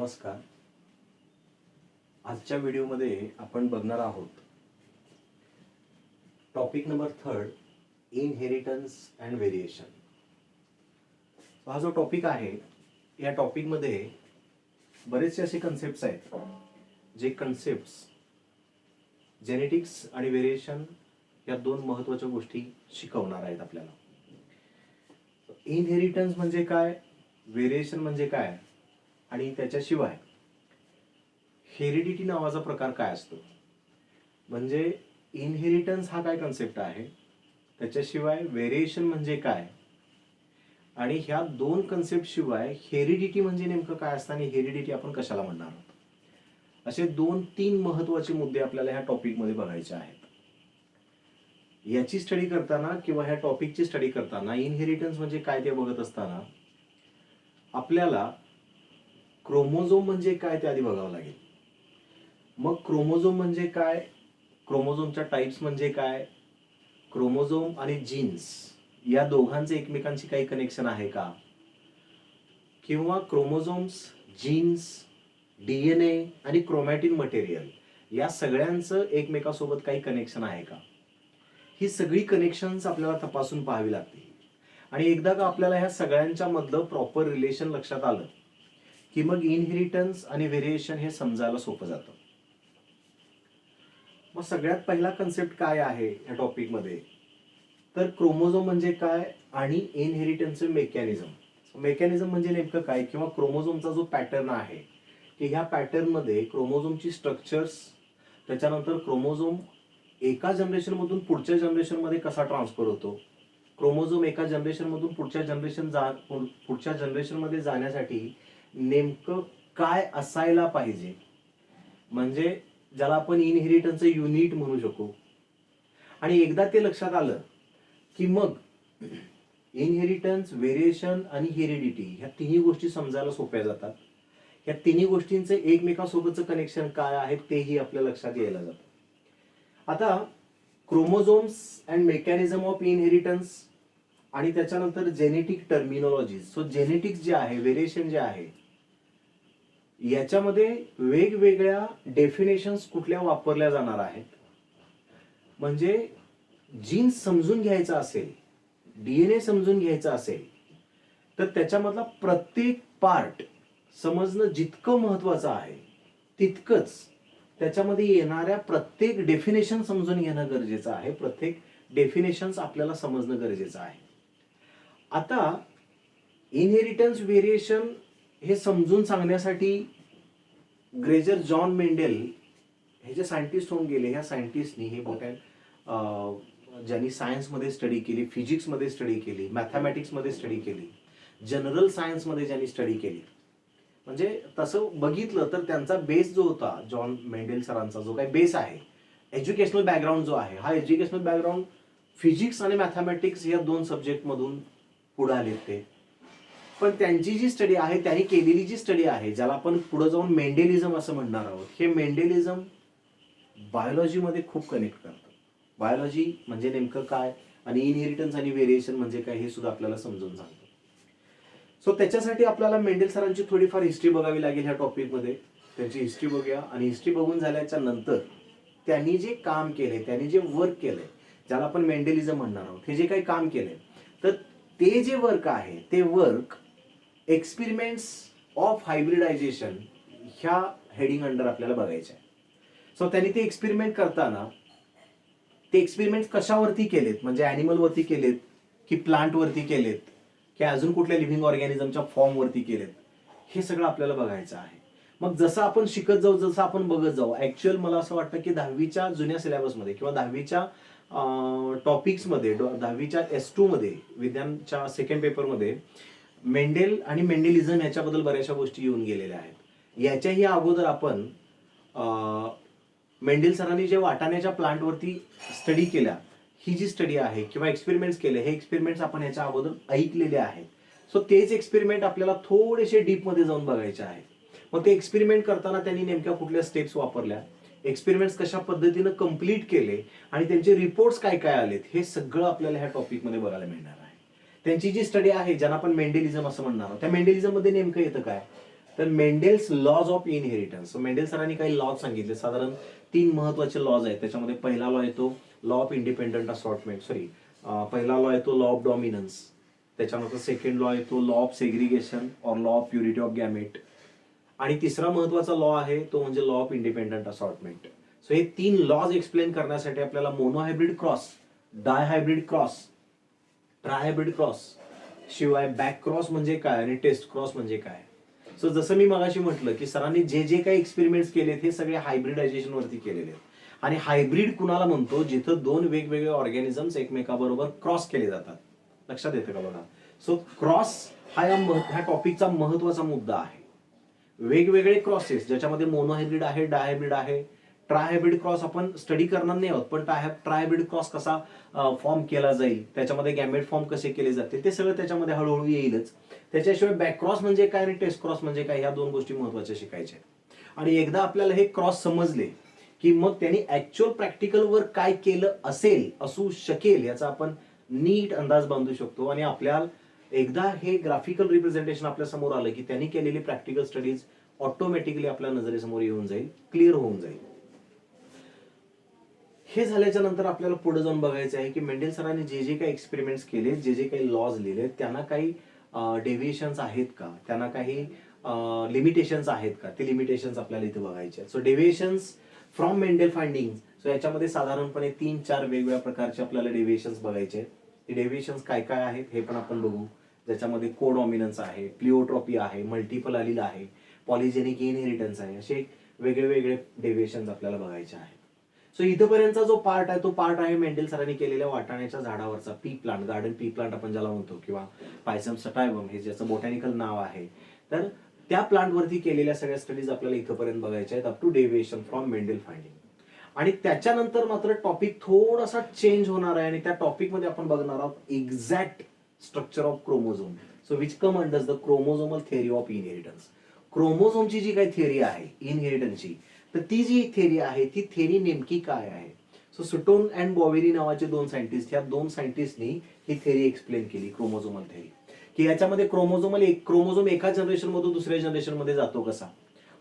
नमस्कार. आजच्या व्हिडिओमध्ये आपण बघणार आहोत topic number 3, inheritance and variation. हा जो टॉपिक आहे या टॉपिकमध्ये बरेचसे असे कन्सेप्ट्स आहेत जे कन्सेप्ट्स जेनेटिक्स आणि व्हेरिएशन या दोन महत्त्वाच्या गोष्टी शिकवणार आहेत आपल्याला. इनहेरिटन्स म्हणजे काय, व्हेरिएशन म्हणजे काय आणि त्याच्याशिवाय हेरिडिटी नावाचा प्रकार काय असतो. म्हणजे इनहेरिटन्स हा काय कन्सेप्ट आहे, त्याच्याशिवाय व्हेरिएशन म्हणजे काय आणि ह्या दोन कन्सेप्ट शिवाय हेरिडिटी म्हणजे नेमकं काय असतं आणि हेरिडिटी आपण कशाला म्हणणार आहोत, असे 2-3 महत्त्वाचे मुद्दे आपल्याला ह्या टॉपिकमध्ये बघायचे आहेत. याची स्टडी करताना किंवा ह्या टॉपिकची स्टडी करताना इनहेरिटन्स म्हणजे काय ते बघत असताना आपल्याला क्रोमोझोम म्हणजे काय ते आधी बघावं लागेल. मग क्रोमोझोम म्हणजे काय, क्रोमोझोमच्या टाइप्स म्हणजे काय, क्रोमोझोम आणि जीन्स या दोघांचे एकमेकांशी काही कनेक्शन आहे का, किंवा क्रोमोझोम्स, जीन्स, DNA आणि क्रोमॅटिन मटेरियल या सगळ्यांचं एकमेकासोबत काही कनेक्शन आहे का, ही सगळी कनेक्शन्स आपल्याला तपासून पाहावी लागतील. आणि एकदा का आपल्याला ह्या सगळ्यांच्या मधलं प्रॉपर रिलेशन लक्षात आलं की मग इनहेरिटन्स आणि व्हेरिएशन हे समजायला सोपं जातं. मग सगळ्यात पहिला कन्सेप्ट काय आहे या टॉपिकमध्ये, तर क्रोमोझोम म्हणजे काय आणि इनहेरिटन्सचे मेकॅनिझम म्हणजे नेमकं काय, किंवा क्रोमोझोमचा जो पॅटर्न आहे की ह्या पॅटर्नमध्ये क्रोमोझोमची स्ट्रक्चर्स, त्याच्यानंतर क्रोमोझोम एका जनरेशनमधून पुढच्या जनरेशनमध्ये कसा ट्रान्सफर होतो, क्रोमोझोम एका जनरेशनमधून पुढच्या जनरेशनमध्ये जाण्यासाठी नेमकं काय असायला पाहिजे, म्हणजे ज्याला आपण इनहेरिटन्सचं युनिट म्हणू शकू. आणि एकदा ते लक्षात आलं की मग इनहेरिटन्स, व्हेरिएशन आणि हेरिडिटी ह्या तिन्ही गोष्टी समजायला सोप्या जातात. ह्या तिन्ही गोष्टींचं एकमेकांसोबतचं कनेक्शन काय आहे तेही आपल्या लक्षात यायला जातं. आता chromosomes and mechanism of inheritance आणि त्याच्यानंतर जेनेटिक टर्मिनॉलॉजी. सो जेनेटिक्स जे आहे, व्हेरिएशन जे आहे, याच्यामध्ये वेगवेगळ्या डेफिनेशन्स कुठल्या वापरल्या जाणार आहेत. म्हणजे जीन्स समजून घ्यायचा असेल, DNA समजून घ्यायचा असेल तर त्याच्यामधला प्रत्येक पार्ट समजणं जितकं महत्वाचं आहे तितकंच त्याच्यामध्ये येणाऱ्या प्रत्येक डेफिनेशन समजून घेणं गरजेचं आहे. प्रत्येक डेफिनेशन्स आपल्याला समजणं गरजेचं आहे. आता इनहेरिटन्स, व्हेरिएशन हे समजून सांगण्यासाठी ग्रेगर जॉन मेंडेल हे जे सायंटिस्ट होऊन गेले, ह्या सायंटिस्टनी हे मोठ्या ज्यांनी सायन्समध्ये स्टडी केली, फिजिक्समध्ये स्टडी केली, मॅथमॅटिक्समध्ये स्टडी केली, जनरल सायन्समध्ये ज्यांनी स्टडी केली, म्हणजे तसं बघितलं तर त्यांचा बेस जो होता, जॉन मेंडेल सरांचा जो काही बेस आहे, एज्युकेशनल बॅकग्राऊंड जो आहे, हा एज्युकेशनल बॅकग्राऊंड फिजिक्स आणि मॅथमॅटिक्स या 2 सब्जेक्टमधून पुढे आले ते. पण त्यांची जी स्टडी आहे, त्यांनी केलेली जी स्टडी आहे, ज्याला आपण पुढे जाऊन मेंडेलिझम असं म्हणणार आहोत, हे मेंडेलिझम बायोलॉजीमध्ये खूप कनेक्ट करतं. बायोलॉजी म्हणजे नेमकं काय आणि इनहेरिटन्स आणि व्हेरिएशन म्हणजे काय हे सुद्धा आपल्याला समजून सांगतं. सो त्याच्यासाठी आपल्याला मेंडेल सरांची थोडीफार हिस्ट्री बघावी लागेल ह्या टॉपिकमध्ये. त्यांची हिस्ट्री बघूया आणि हिस्ट्री बघून झाल्याच्या नंतर त्यांनी जे काम केले, त्यांनी जे वर्क केलंय, ज्याला आपण मेंडेलिझम म्हणणार आहोत, हे जे काही काम केलंय, तर ते जे वर्क आहे ते वर्क एक्सपेरिमेंट्स ऑफ हायब्रिडायझेशन ह्या हेडिंग अंडर आपल्याला बघायचं आहे. सो त्यांनी ते एक्सपेरिमेंट करताना ते एक्सपेरिमेंट कशावरती केलेत, म्हणजे ॲनिमलवरती केलेत की प्लांटवरती केलेत की अजून कुठल्या लिव्हिंग ऑर्गॅनिझमच्या फॉर्मवरती केलेत, हे सगळं आपल्याला बघायचं आहे. मग जसं आपण शिकत जाऊ, जसं आपण बघत जाऊ, ॲक्च्युअल मला असं वाटतं की 10वीच्या जुन्या सिलेबसमध्ये किंवा 10वीच्या टॉपिक्समध्ये, 10वीच्या S2 मध्ये, विज्ञानच्या सेकंड पेपरमध्ये मेंडेल आणि मेंडेलिझम याच्याबद्दल बऱ्याचशा गोष्टी येऊन गेलेल्या आहेत. याच्याही अगोदर आपण मेंडेल सरांनी जे वाटाण्याच्या प्लांटवरती स्टडी केल्या, ही जी स्टडी आहे किंवा एक्सपेरिमेंट्स केले, हे एक्सपेरिमेंट्स आपण याच्या अगोदर ऐकलेले आहेत. सो तेच एक्सपेरिमेंट आपल्याला थोडेसे डीपमध्ये जाऊन बघायचे आहेत. मग ते एक्सपेरिमेंट करताना त्यांनी नेमक्या कुठल्या स्टेप्स वापरल्या, एक्सपेरिमेंट्स कशा पद्धतीनं कंप्लीट केले आणि त्यांचे रिपोर्ट्स काय काय आलेत, हे सगळं आपल्याला ह्या टॉपिकमध्ये बघायला मिळणार आहे. त्यांची जी स्टडी आहे, ज्यांना आपण मेंडेलिझम असं म्हणणार आहोत, त्या मेंडेलिझममध्ये नेमकं येतं काय, तर Mendel's laws of inheritance. Mendel सरांनी काही लॉज सांगितले, साधारण 3 महत्वाचे लॉज आहेत. त्याच्यामध्ये पहिला लॉ येतो लॉ ऑफ इंडिपेंडंट असॉर्टमेंट, पहिला लॉ येतो लॉ ऑफ डॉमिनन्स. त्याच्यानंतर सेकंड लॉ येतो law of segregation or law of purity of gamete. आणि तिसरा महत्वाचा लॉ आहे तो म्हणजे law of independent assortment. So हे 3 लॉज एक्सप्लेन करण्यासाठी आपल्याला मोनोहायब्रिड क्रॉस, डायहायब्रिड क्रॉस, ट्रायहायब्रिड क्रॉस, शिवाय बॅक क्रॉस म्हणजे काय आणि टेस्ट क्रॉस म्हणजे काय. सो जसं मी मगाशी म्हटलं की सरांनी जे जे काही एक्सपेरिमेंट्स केलेत हे सगळे हायब्रिडायझेशन वरती केलेले आहेत. आणि हायब्रिड कुणाला म्हणतो, जिथं 2 वेगवेगळे ऑर्गॅनिझम्स एकमेकाबरोबर क्रॉस केले जातात. लक्षात येतं का बघा. सो क्रॉस हा ह्या टॉपिकचा महत्वाचा मुद्दा आहे. वेगवेगळे क्रॉसेस ज्याच्यामध्ये मोनोहायब्रिड आहे, डायहायब्रिड आहे, ट्रायहायब्रिड क्रॉस आपण स्टडी करणार नाही आहोत, पण ट्रायहायब्रिड क्रॉस कसा फॉर्म केला जाईल, त्याच्यामध्ये गॅमेट फॉर्म कसे केले जाते ते सगळं त्याच्यामध्ये हळूहळू येईलच. त्याच्याशिवाय बॅक क्रॉस म्हणजे काय आणि टेस्ट क्रॉस म्हणजे काय, ह्या 2 गोष्टी महत्वाच्या शिकायच्या. आणि एकदा आपल्याला हे क्रॉस समजले की मग त्यांनी ऍक्च्युअल प्रॅक्टिकल वर काय केलं असेल, असू शकेल, याचा आपण नीट अंदाज बांधू शकतो. आणि आपल्याला एकदा हे ग्राफिकल रिप्रेझेंटेशन आपल्या समोर आलं की त्यांनी केलेली प्रॅक्टिकल स्टडीज ऑटोमॅटिकली आपल्या नजरेसमोर येऊन जाईल, क्लिअर होऊन जाईल. हे झाल्याच्या नंतर आपल्याला पुढे जाऊन बघायचं आहे की मेंडेल सरांनी जे जे काही एक्सपेरिमेंट्स केले, जे जे काही लॉज लिहिले, त्यांना काही डेव्हिएशन्स आहेत का, त्यांना काही लिमिटेशन्स आहेत का, ते लिमिटेशन्स आपल्याला इथे बघायचे आहेत. So deviations from Mendel finding. So याच्यामध्ये साधारणपणे 3-4 वेगवेगळ्या प्रकारचे आपल्याला डेव्हिएशन्स बघायचे आहेत. ते डेव्हिएशन्स काय काय आहेत हे पण आपण बघू. ज्याच्यामध्ये कोडॉमिनन्स आहे, प्लिओट्रॉपी आहे, मल्टिपल अलील आहे, पॉलिजेनिक इनहेरिटन्स आहे, असे वेगळे वेगळे डेव्हिएशन्स आपल्याला बघायचे आहेत. सो इथपर्यंतचा जो पार्ट आहे तो पार्ट आहे मेंडेल सरांनी केलेल्या वाटाण्याच्या झाडावरचा pea plant, garden pea plant आपण ज्याला म्हणतो, किंवा पायसम सटायवम हे ज्याचं बोटॅनिकल नाव आहे. तर त्या प्लांटवरती केलेल्या सगळ्या स्टडीज आपल्याला इथपर्यंत बघायच्या आहेत, up to deviation from Mendel finding. आणि त्याच्यानंतर मात्र टॉपिक थोडासा चेंज होणार आहे आणि त्या टॉपिक मध्ये आपण बघणार आहोत exact structure of chromosome. So which come under the chromosomal theory of inheritance. क्रोमोझोमची जी काही थिअरी आहे इनहेरिटन्सची, तर ती जी थिअरी आहे ती थिअरी नेमकी काय आहे. सो सुटोन अँड बॉवेरी नावाचे 2 सायंटिस्ट, ह्या 2 सायंटिस्टनी ही थिअरी एक्सप्लेन केली, क्रोमोझोमल थिअरी, की याच्यामध्ये क्रोमोझोम एका जनरेशन मधून दुसऱ्या जनरेशन मध्ये जातो कसा,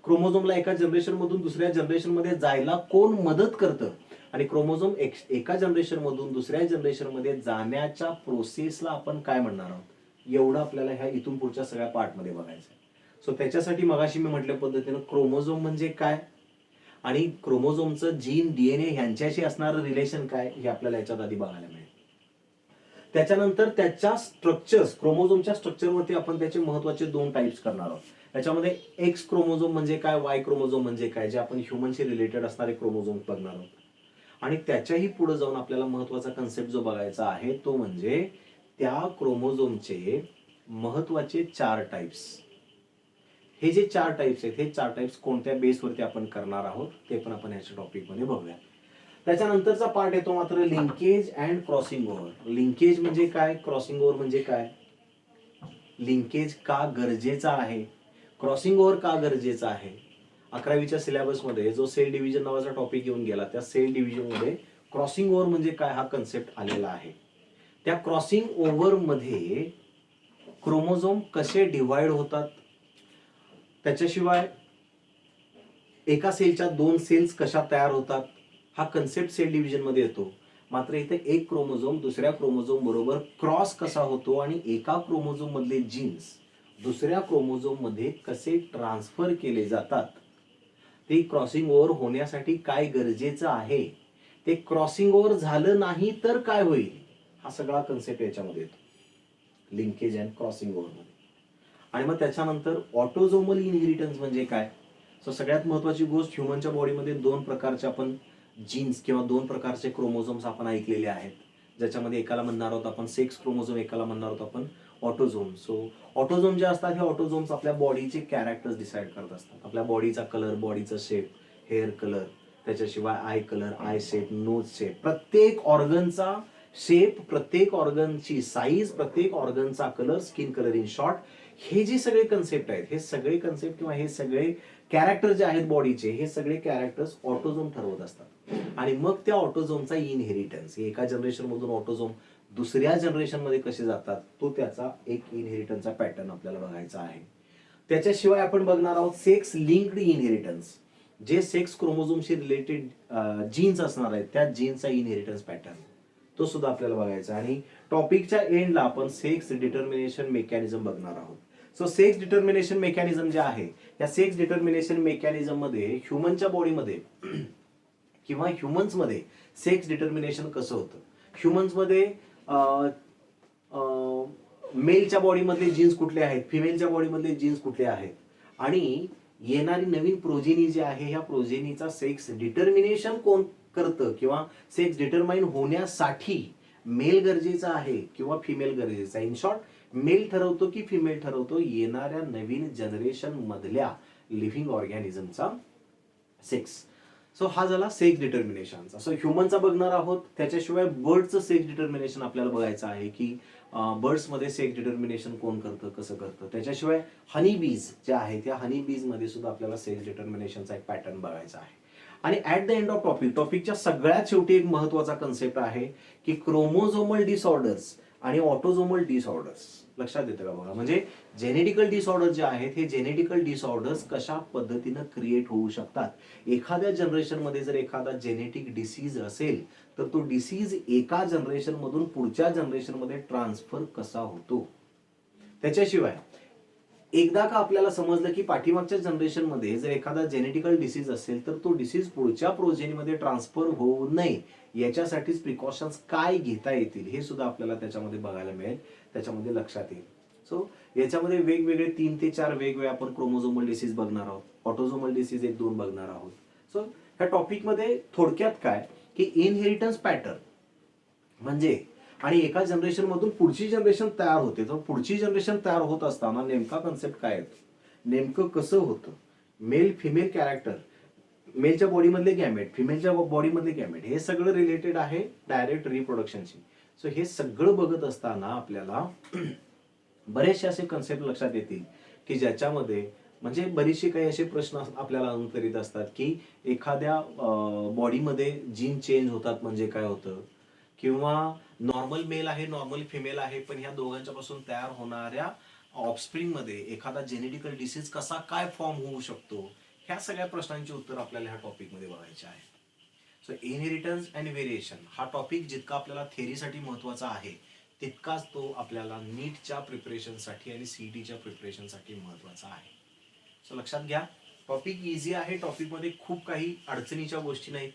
क्रोमोझोमला एका जनरेशन मधून दुसऱ्या जनरेशन मध्ये जायला कोण मदत करतं, आणि क्रोमोझोम एका जनरेशन मधून दुसऱ्या जनरेशन मध्ये जाण्याच्या प्रोसेसला आपण काय म्हणणार आहोत, एवढं आपल्याला ह्या इथून पुढच्या सगळ्या पार्ट मध्ये बघायचं. सो त्याच्यासाठी मगाशी मी म्हटल्या पद्धतीनं क्रोमोझोम म्हणजे काय आणि क्रोमोझोमचं जीन, डीएनए ह्यांच्याशी असणारं रिलेशन काय हे आपल्याला याच्यात आधी बघायला मिळेल. त्याच्यानंतर त्याच्या स्ट्रक्चर्स, क्रोमोझोमच्या स्ट्रक्चरवरती आपण त्याचे महत्वाचे 2 टाइप्स करणार आहोत. त्याच्यामध्ये एक्स क्रोमोझोम म्हणजे काय, वाय क्रोमोझोम म्हणजे काय, जे आपण ह्युमनशी रिलेटेड असणारे क्रोमोझोम बघणार आहोत. आणि त्याच्याही पुढे जाऊन आपल्याला महत्वाचा कन्सेप्ट जो बघायचा आहे तो म्हणजे त्या क्रोमोझोमचे महत्वाचे 4 टाइप्स. हे जे 4 टाइप्स आहेत, हे 4 टाइप्स कोणत्या बेसवरती आपण करणार आहोत ते पण आपण ह्याच्या टॉपिक मध्ये बघूया. त्याच्यानंतरचा पार्ट येतो मात्र linkage and crossing over. Linkage म्हणजे काय, क्रॉसिंग ओव्हर म्हणजे काय, लिंकेज का गरजेचा आहे, क्रॉसिंग ओव्हर का गरजेचा आहे. 11वीच्या सिलेबस मध्ये जो सेल डिव्हिजन नावाचा टॉपिक येऊन गेला, त्या सेल डिव्हिजन मध्ये क्रॉसिंग ओव्हर म्हणजे काय हा कन्सेप्ट आलेला आहे. त्या क्रॉसिंग ओव्हर मध्ये क्रोमोझोम कसे डिवाइड होतात, त्याच्याशिवाय एका सेलच्या 2 सेल्स कशा तयार होतात, हा कन्सेप्ट सेल डिव्हिजन मध्ये येतो. मात्र इथे एक क्रोमोझोम दुसऱ्या क्रोमोझोम बरोबर क्रॉस कसा होतो आणि एका क्रोमोझोम मधले जीन्स दुसऱ्या क्रोमोझोम मध्ये कसे ट्रान्सफर केले जातात, ते क्रॉसिंग ओव्हर होण्यासाठी काय गरजेचं आहे, ते क्रॉसिंग ओव्हर झालं नाही तर काय होईल, हा सगळा कन्सेप्ट याच्यामध्ये येतो लिंकेज अँड क्रॉसिंग ओव्हर मध्ये. आणि मग त्याच्यानंतर ऑटोझोमल इनहेरिटन्स म्हणजे काय. सो सगळ्यात महत्वाची गोष्ट, ह्युमनच्या बॉडीमध्ये 2 प्रकारचे आपण जीन्स किंवा 2 प्रकारचे क्रोमोझोम्स आपण ऐकलेले आहेत, ज्याच्यामध्ये एकाला म्हणणार आहोत आपण सेक्स क्रोमोझोम, एकाला म्हणणार आहोत आपण ऑटोझोम. सो ऑटोझोम जे असतात हे ऑटोझोम्स आपल्या बॉडीचे कॅरेक्टर्स डिसाईड करत असतात, आपल्या बॉडीचा कलर, बॉडीचा शेप, हेअर कलर, त्याच्याशिवाय eye colour, eye shape, nose shape, प्रत्येक ऑर्गनचा शेप, प्रत्येक ऑर्गनची साईज, प्रत्येक ऑर्गनचा colour, skin colour, in short हे जे सगळे कन्सेप्ट आहेत, हे सगळे कन्सेप्ट किंवा हे सगळे कॅरेक्टर जे आहेत बॉडीचे, हे सगळे कॅरेक्टर्स ऑटोझोम ठरवत असतात. आणि मग त्या ऑटोझोमचा इनहेरिटन्स, एका जनरेशन मधून ऑटोझोम दुसऱ्या जनरेशन मध्ये कसे जातात, तो त्याचा एक इनहेरिटन्सचा पॅटर्न आपल्याला बघायचा आहे. त्याच्याशिवाय आपण बघणार आहोत सेक्स लिंक्ड इनहेरिटन्स, जे सेक्स क्रोमोझोमशी रिलेटेड जीन्स असणार आहेत त्या जीन्सचा इनहेरिटन्स पॅटर्न, तो सुद्धा आपल्याला बघायचा. आणि टॉपिकच्या एंडला आपण सेक्स डिटर्मिनेशन मेकॅनिझम बघणार आहोत. सो सेक्स डिटर्मिनेशन मेकॅनिझम जे आहे, या सेक्स डिटर्मिनेशन मेकॅनिझम मध्ये ह्युमनच्या बॉडीमध्ये किंवा ह्युमन्समध्ये सेक्स डिटर्मिनेशन कसं होतं, ह्युमन्समध्ये मेलच्या बॉडीमधले जीन्स कुठले आहेत, फिमेलच्या बॉडीमधले जीन्स कुठले आहेत, आणि येणारी नवीन प्रोजेनी जी आहे ह्या प्रोजेनीचा सेक्स डिटर्मिनेशन कोण करतं किंवा सेक्स डिटरमाइन होण्यासाठी मेल गरजेचा आहे किंवा फिमेल गरजेचा आहे. इन शॉर्ट मेल ठरवतो की फिमेल ठरवतो येणाऱ्या नवीन जनरेशन मधल्या लिव्हिंग ऑर्गॅनिझमचा सेक्स. सो हा झाला सेक्स डिटर्मिनेशनचा. सो ह्युमनचा बघणार आहोत. त्याच्याशिवाय बर्डचं सेक्स डिटर्मिनेशन आपल्याला बघायचं आहे की बर्ड्समध्ये सेक्स डिटर्मिनेशन कोण करतं, कसं करतं. त्याच्याशिवाय हनी बीज जे आहे त्या हनी बीज मध्ये सुद्धा आपल्याला सेक्स डिटर्मिनेशनचा एक पॅटर्न बघायचा आहे. आणि ऍट द एंड ऑफ टॉपिकच्या सगळ्यात शेवटी एक महत्वाचा कन्सेप्ट आहे की क्रोमोझोमल डिसऑर्डर्स आणि ऑटोझोमल डिसऑर्डर्स. लक्षात येतं का बघा, म्हणजे जेनेटिकल डिसऑर्डर जे आहेत हे जेनेटिकल डिसऑर्डर्स कशा पद्धतीनं क्रिएट होऊ शकतात. एखाद्या जनरेशन मध्ये जर एखादा जेनेटिक डिसीज असेल तर तो डिसीज एका जनरेशन मधून पुढच्या जनरेशन मध्ये ट्रान्सफर कसा होतो. त्याच्याशिवाय एकदा का आपल्याला समजलं की पाठीमागच्या जनरेशन मध्ये जर एखादा जेनेटिकल डिसीज असेल तर तो डिसीज पुढच्या प्रोजेनीमध्ये ट्रान्सफर होऊ नये याच्यासाठीच प्रिकॉशन्स काय घेता येतील हे सुद्धा आपल्याला त्याच्यामध्ये बघायला मिळेल, त्याच्यामध्ये लक्षात येईल. सो याच्यामध्ये वेगवेगळे 3 ते 4 वेगवेगळे आपण क्रोमोझोमल डिसीज बघणार आहोत, ऑटोझोमल डिसीज 1-2 बघणार आहोत. सो ह्या टॉपिकमध्ये थोडक्यात काय की इनहेरिटन्स पॅटर्न म्हणजे, आणि एका जनरेशन मधून पुढची जनरेशन तयार होते, तर पुढची जनरेशन तयार होत असताना नेमका कन्सेप्ट काय येतो, नेमकं कसं होतं, मेल फिमेल कॅरेक्टर, मेलच्या बॉडीमधले गॅमेट, फिमेलच्या बॉडीमधले गॅमेट, हे सगळं रिलेटेड आहे डायरेक्ट रिप्रोडक्शनशी. सो हे सगळं बघत असताना आपल्याला बरेचसे असे कन्सेप्ट लक्षात येतील की ज्याच्यामध्ये म्हणजे बरेचसे काही असे प्रश्न आपल्याला अनुत्तरित असतात की एखाद्या बॉडीमध्ये जीन चेंज होतात म्हणजे काय होतं, किंवा नॉर्मल मेल आहे नॉर्मल फिमेल आहे पण ह्या दोघांच्या पासून तयार होणाऱ्या ऑफस्प्रिंग मध्ये एखादा जेनेटिकल डिसीज कसा काय फॉर्म होऊ शकतो, ह्या सगळ्या प्रश्नांची उत्तर आपल्याला ह्या टॉपिक मध्ये बघायचे आहे. सो इनहेरिटन्स अँड व्हेरिएशन हा टॉपिक जितका आपल्याला थेअरीसाठी महत्वाचा आहे तितकाच तो आपल्याला नीटच्या प्रिपरेशनसाठी आणि सीईटीच्या प्रिपरेशनसाठी महत्वाचा आहे. सो लक्षात घ्या, टॉपिक इझी आहे, टॉपिक मध्ये खूप काही अडचणीच्या गोष्टी नाहीत.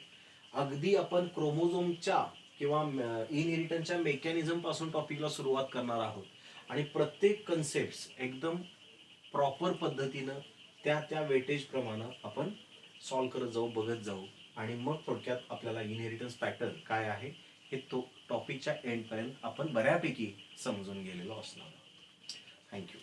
अगदी आपण क्रोमोझोमच्या किंवा इनहेरिटन्सच्या मेकॅनिझम पासून टॉपिकला सुरुवात करणार आहोत आणि प्रत्येक कन्सेप्ट एकदम प्रॉपर पद्धतीनं त्या त्या वेटेज प्रमाणे आपण सॉल्व्ह करत जाऊ, बघत जाऊ आणि मग थोडक्यात आपल्याला इनहेरिटन्स पॅटर्न काय आहे हे तो टॉपिकच्या एंडपर्यंत आपण बऱ्यापैकी समजून गेलेलो असणार. थँक्यू.